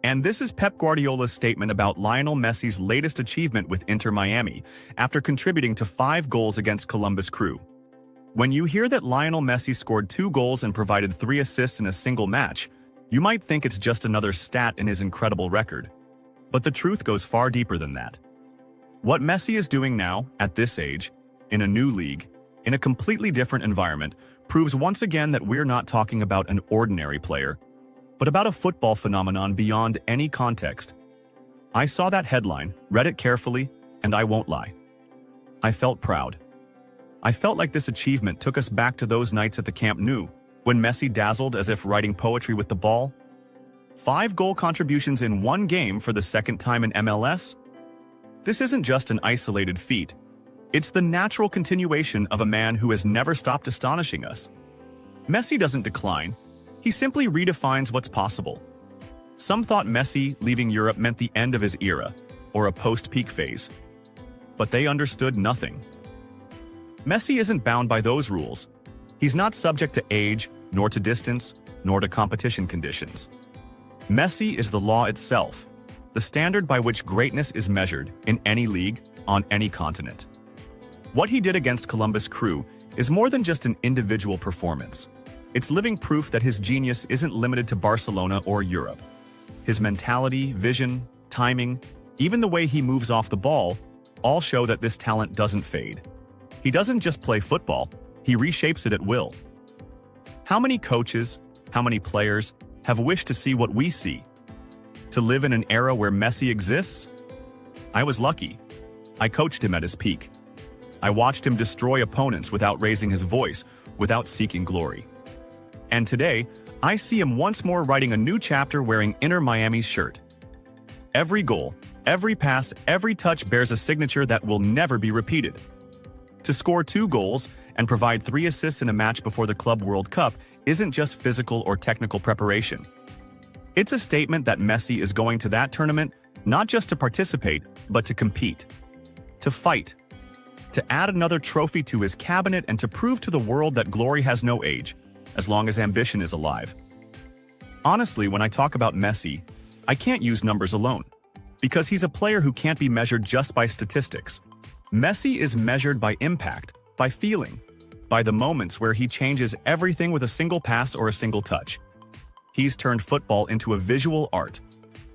And this is Pep Guardiola's statement about Lionel Messi's latest achievement with Inter Miami after contributing to 5 goals against Columbus Crew. When you hear that Lionel Messi scored 2 goals and provided 3 assists in a single match, you might think it's just another stat in his incredible record. But the truth goes far deeper than that. What Messi is doing now, at this age, in a new league, in a completely different environment, proves once again that we're not talking about an ordinary player, but about a football phenomenon beyond any context. I saw that headline, read it carefully, and I won't lie. I felt proud. I felt like this achievement took us back to those nights at the Camp Nou, when Messi dazzled as if writing poetry with the ball. 5 goal contributions in 1 game for the second time in MLS? This isn't just an isolated feat. It's the natural continuation of a man who has never stopped astonishing us. Messi doesn't decline. He simply redefines what's possible. Some thought Messi leaving Europe meant the end of his era, or a post-peak phase. But they understood nothing. Messi isn't bound by those rules. He's not subject to age, nor to distance, nor to competition conditions. Messi is the law itself, the standard by which greatness is measured in any league, on any continent. What he did against Columbus Crew is more than just an individual performance. It's living proof that his genius isn't limited to Barcelona or Europe. His mentality, vision, timing, even the way he moves off the ball, all show that this talent doesn't fade. He doesn't just play football, he reshapes it at will. How many coaches, how many players have wished to see what we see? To live in an era where Messi exists? I was lucky. I coached him at his peak. I watched him destroy opponents without raising his voice, without seeking glory. And today, I see him once more writing a new chapter wearing Inter Miami's shirt. Every goal, every pass, every touch bears a signature that will never be repeated. To score 2 goals and provide 3 assists in a match before the Club World Cup isn't just physical or technical preparation. It's a statement that Messi is going to that tournament not just to participate, but to compete, to fight, to add another trophy to his cabinet and to prove to the world that glory has no age, as long as ambition is alive. Honestly, when I talk about Messi, I can't use numbers alone, because he's a player who can't be measured just by statistics. Messi is measured by impact, by feeling, by the moments where he changes everything with a single pass or a single touch. He's turned football into a visual art,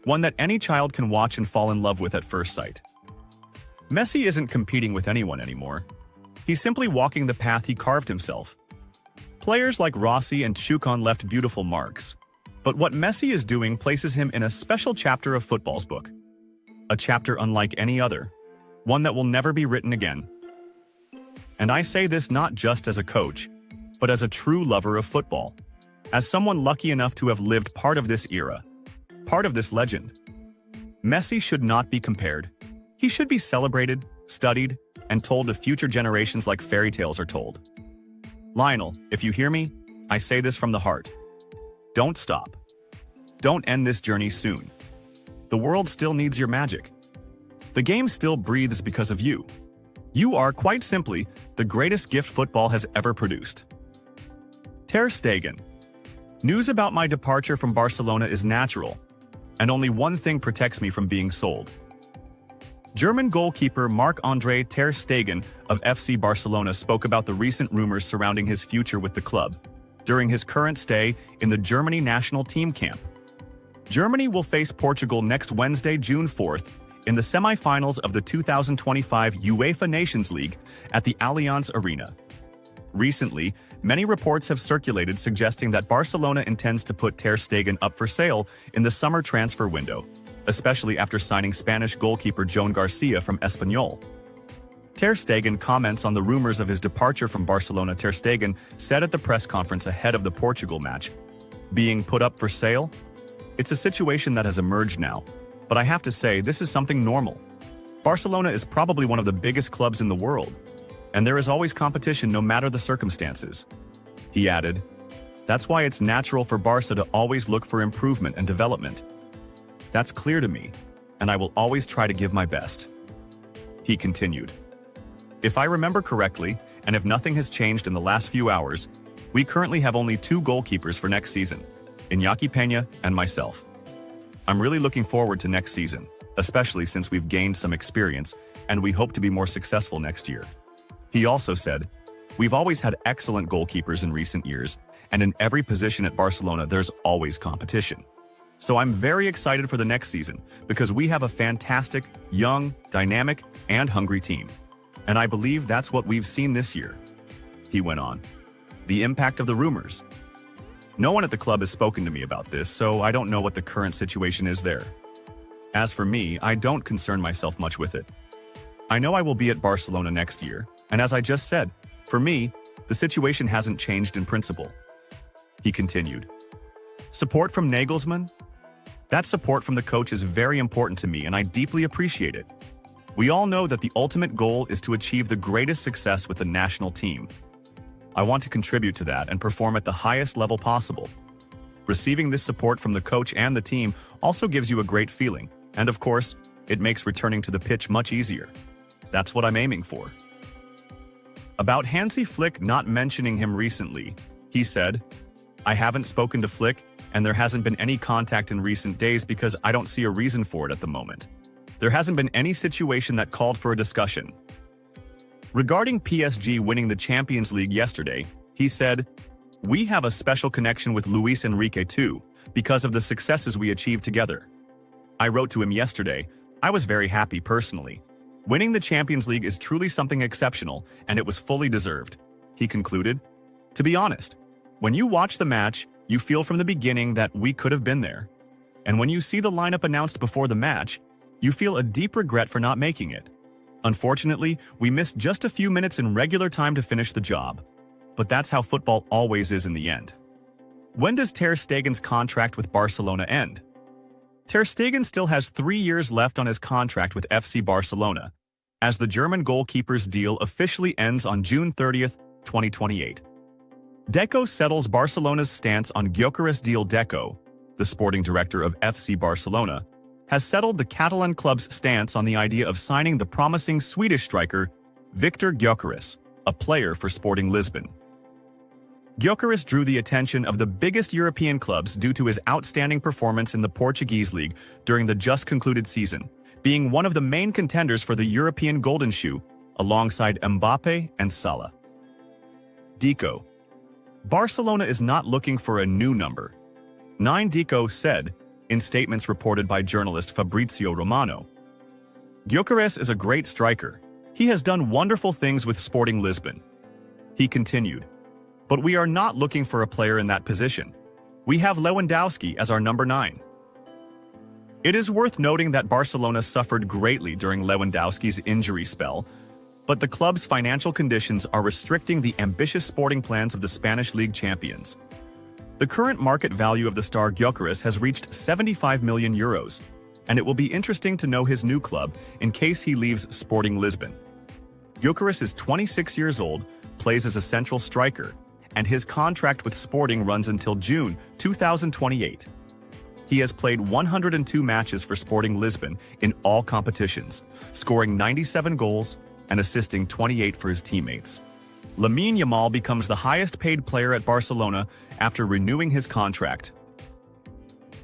one that any child can watch and fall in love with at first sight. Messi isn't competing with anyone anymore. He's simply walking the path he carved himself. Players like Rossi and Chukon left beautiful marks, but what Messi is doing places him in a special chapter of football's book. A chapter unlike any other, one that will never be written again. And I say this not just as a coach, but as a true lover of football, as someone lucky enough to have lived part of this era, part of this legend. Messi should not be compared. He should be celebrated, studied, and told to future generations like fairy tales are told. Lionel, if you hear me, I say this from the heart. Don't stop. Don't end this journey soon. The world still needs your magic. The game still breathes because of you. You are, quite simply, the greatest gift football has ever produced. Ter Stegen. News about my departure from Barcelona is natural, and only one thing protects me from being sold. German goalkeeper Marc-Andre Ter Stegen of FC Barcelona spoke about the recent rumors surrounding his future with the club during his current stay in the Germany national team camp. Germany will face Portugal next Wednesday, June 4th, in the semi-finals of the 2025 UEFA Nations League at the Allianz Arena. Recently, many reports have circulated suggesting that Barcelona intends to put Ter Stegen up for sale in the summer transfer window, especially after signing Spanish goalkeeper Joan Garcia from Espanyol. Ter Stegen comments on the rumors of his departure from Barcelona. Ter Stegen said at the press conference ahead of the Portugal match, "Being put up for sale? It's a situation that has emerged now, but I have to say this is something normal. Barcelona is probably one of the biggest clubs in the world, and there is always competition no matter the circumstances." He added, "That's why it's natural for Barca to always look for improvement and development. That's clear to me, and I will always try to give my best." He continued, "If I remember correctly, and if nothing has changed in the last few hours, we currently have only 2 goalkeepers for next season, Iñaki Peña and myself. I'm really looking forward to next season, especially since we've gained some experience and we hope to be more successful next year. He also said, "We've always had excellent goalkeepers in recent years, and in every position at Barcelona there's always competition. So I'm very excited for the next season because we have a fantastic, young, dynamic, and hungry team. And I believe that's what we've seen this year." He went on. The impact of the rumors. No one at the club has spoken to me about this, so I don't know what the current situation is there. As for me, I don't concern myself much with it. I know I will be at Barcelona next year, and as I just said, for me, the situation hasn't changed in principle. He continued. Support from Nagelsmann? That support from the coach is very important to me, and I deeply appreciate it. We all know that the ultimate goal is to achieve the greatest success with the national team. I want to contribute to that and perform at the highest level possible. Receiving this support from the coach and the team also gives you a great feeling, and of course, it makes returning to the pitch much easier. That's what I'm aiming for. About Hansi Flick not mentioning him recently, he said, "I haven't spoken to Flick, and there hasn't been any contact in recent days because I don't see a reason for it at the moment. There hasn't been any situation that called for a discussion." Regarding PSG winning the Champions League yesterday, he said, "We have a special connection with Luis Enrique too, because of the successes we achieved together. I wrote to him yesterday. I was very happy personally. Winning the Champions League is truly something exceptional, and it was fully deserved." He concluded, "To be honest, when you watch the match, you feel from the beginning that we could have been there. And when you see the lineup announced before the match, you feel a deep regret for not making it. Unfortunately, we missed just a few minutes in regular time to finish the job. But that's how football always is in the end." When does Ter Stegen's contract with Barcelona end? Ter Stegen still has 3 years left on his contract with FC Barcelona, as the German goalkeeper's deal officially ends on June 30th, 2028. Deco settles Barcelona's stance on Gyökeres deal. Deco, the sporting director of FC Barcelona, has settled the Catalan club's stance on the idea of signing the promising Swedish striker Viktor Gyökeres, a player for Sporting Lisbon. Gyökeres drew the attention of the biggest European clubs due to his outstanding performance in the Portuguese league during the just-concluded season, being one of the main contenders for the European Golden Shoe, alongside Mbappe and Salah. Deco. Barcelona is not looking for a new number 9, Deco said, in statements reported by journalist Fabrizio Romano. "Gyökeres is a great striker. He has done wonderful things with Sporting Lisbon." He continued, "But we are not looking for a player in that position. We have Lewandowski as our number 9. It is worth noting that Barcelona suffered greatly during Lewandowski's injury spell, but the club's financial conditions are restricting the ambitious sporting plans of the Spanish League champions. The current market value of the star Gyökeres has reached €75 million, and it will be interesting to know his new club in case he leaves Sporting Lisbon. Gyökeres is 26 years old, plays as a central striker, and his contract with Sporting runs until June 2028. He has played 102 matches for Sporting Lisbon in all competitions, scoring 97 goals and assisting 28 for his teammates. Lamine Yamal becomes the highest-paid player at Barcelona after renewing his contract.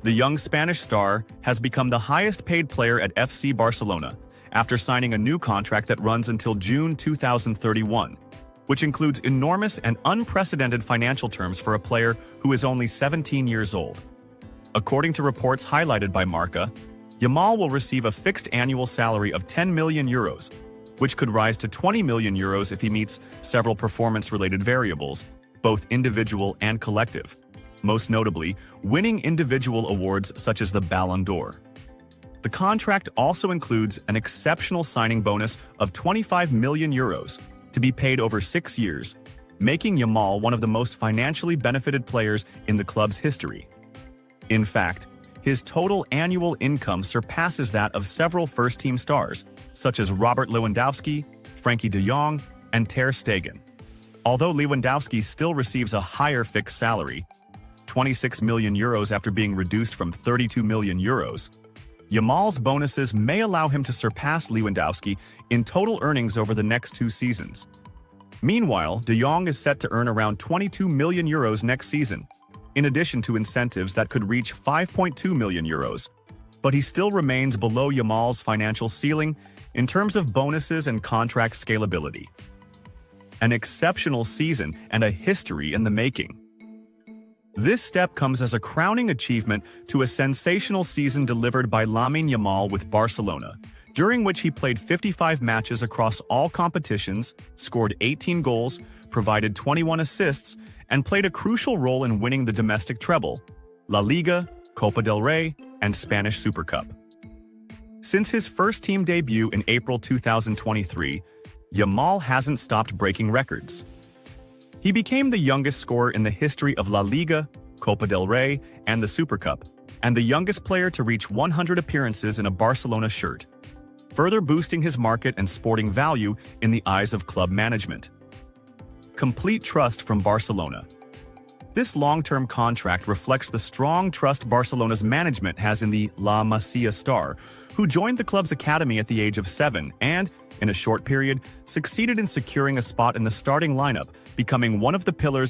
The young Spanish star has become the highest-paid player at FC Barcelona after signing a new contract that runs until June 2031, which includes enormous and unprecedented financial terms for a player who is only 17 years old. According to reports highlighted by Marca, Yamal will receive a fixed annual salary of €10 million, which could rise to €20 million if he meets several performance-related variables, both individual and collective, most notably winning individual awards such as the Ballon d'Or. The contract also includes an exceptional signing bonus of €25 million to be paid over 6 years, making Yamal one of the most financially benefited players in the club's history. In fact, his total annual income surpasses that of several first-team stars, such as Robert Lewandowski, Frankie de Jong, and Ter Stegen. Although Lewandowski still receives a higher fixed salary, €26 million after being reduced from €32 million, Yamal's bonuses may allow him to surpass Lewandowski in total earnings over the next 2 seasons. Meanwhile, de Jong is set to earn around €22 million next season, in addition to incentives that could reach €5.2 million. but he still remains below Yamal's financial ceiling in terms of bonuses and contract scalability. An exceptional season and a history in the making. This step comes as a crowning achievement to a sensational season delivered by Lamine Yamal with Barcelona, during which he played 55 matches across all competitions, scored 18 goals, provided 21 assists, and played a crucial role in winning the domestic treble, La Liga, Copa del Rey, and Spanish Super Cup. Since his first-team debut in April 2023, Yamal hasn't stopped breaking records. He became the youngest scorer in the history of La Liga, Copa del Rey, and the Super Cup, and the youngest player to reach 100 appearances in a Barcelona shirt, further boosting his market and sporting value in the eyes of club management. Complete trust from Barcelona. This long-term contract reflects the strong trust Barcelona's management has in the La Masia star, who joined the club's academy at the age of 7 and, in a short period, succeeded in securing a spot in the starting lineup, becoming one of the pillars